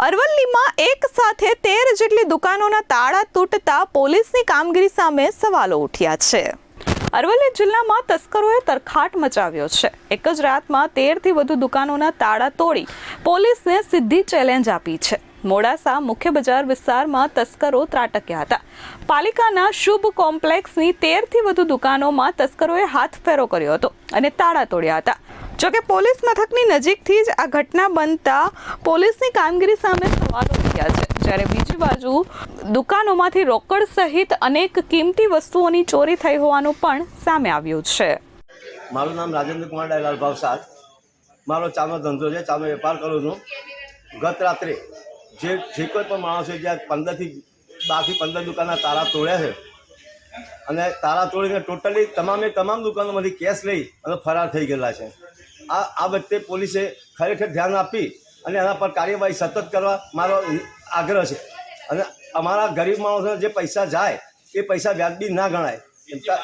અરવલ્લીમાં એક સાથે 13 જેટલી દુકાનોના તાળા તૂટતા પોલીસની કામગીરી સામે સવાલો ઉઠ્યા છે। અરવલ્લી જિલ્લામાં તસ્કરોએ તરખાટ મચાવ્યો છે। એક જ રાતમાં 13થી વધુ દુકાનોના તાળા તોડી પોલીસને સીધી ચેલેન્જ આપી છે। મોડાસા મુખ્ય બજાર વિસ્તારમાં તસ્કરો ત્રાટક્યા હતા। પાલિકાના શુભ કોમ્પ્લેક્સની 13થી વધુ દુકાનોમાં તસ્કરોએ હાથફેરો કર્યો હતો અને તાળા તોડ્યા હતા। જોકે પોલીસ મથકની નજીકથી જ આ ઘટના બનતા પોલીસની કામગીરી સામે સવાલો ઉઠ્યા છે, જ્યારે બીજી બાજુ દુકાનોમાંથી રોકડ સહિત અનેક કિંમતી વસ્તુઓની ચોરી થઈ હોવાનું પણ સામે આવ્યું છે। મારું નામ રાજેન્દ્ર કુમાર ડાયલાલ ભાવસાર, મારો ચાનો ધંધો છે, ચાનો વેપાર કરું છું। ગત રાત્રે જે કોઈ પણ માણસો જ્યાં 12 દુકાનના તાળા તોડ્યા છે અને તાળા તોડીને ટોટલી તમામ દુકાનોમાંથી કેશ લઈ અને ફરાર થઈ ગયેલા છે। આ વખતે પોલીસે ખરેખર ધ્યાન આપી અને એના પર કાર્યવાહી સતત કરવા મારો આગ્રહ છે અને અમારા ગરીબ માણસોને જે પૈસા જાય એ પૈસા વ્યાજબી ના ગણાય।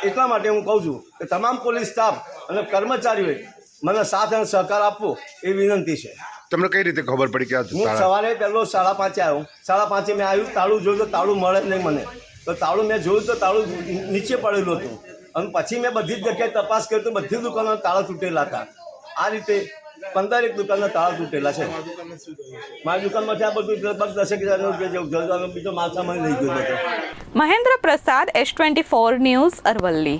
એટલા માટે હું કહું છું કે તમામ પોલીસ સ્ટાફ અને કર્મચારીઓએ મને સાથ અને સહકાર આપવો એ વિનંતી છે। તમને કઈ રીતે ખબર પડી કે હું સવારે પહેલો 5:30 આવ્યો। 5:30 મેં આવ્યું, તાળું જોયું તો તાળું મળે નહીં મને, તો તાળું મેં જોયું તો તાળું નીચે પડેલું હતું અને પછી મેં બધી જ જગ્યાએ તપાસ કરી તો બધી દુકાનો તાળા તૂટેલા હતા। આ રીતે 15 દુકાનના તાળા તૂટેલા છે। મારી દુકાનમાંથી આ બધું લગભગ 10,000 રૂપિયા જેવું બીજો માલ સામાન લઈ ગયો હતો। મહેન્દ્ર પ્રસાદ, S24 ન્યૂઝ, અરવલ્લી।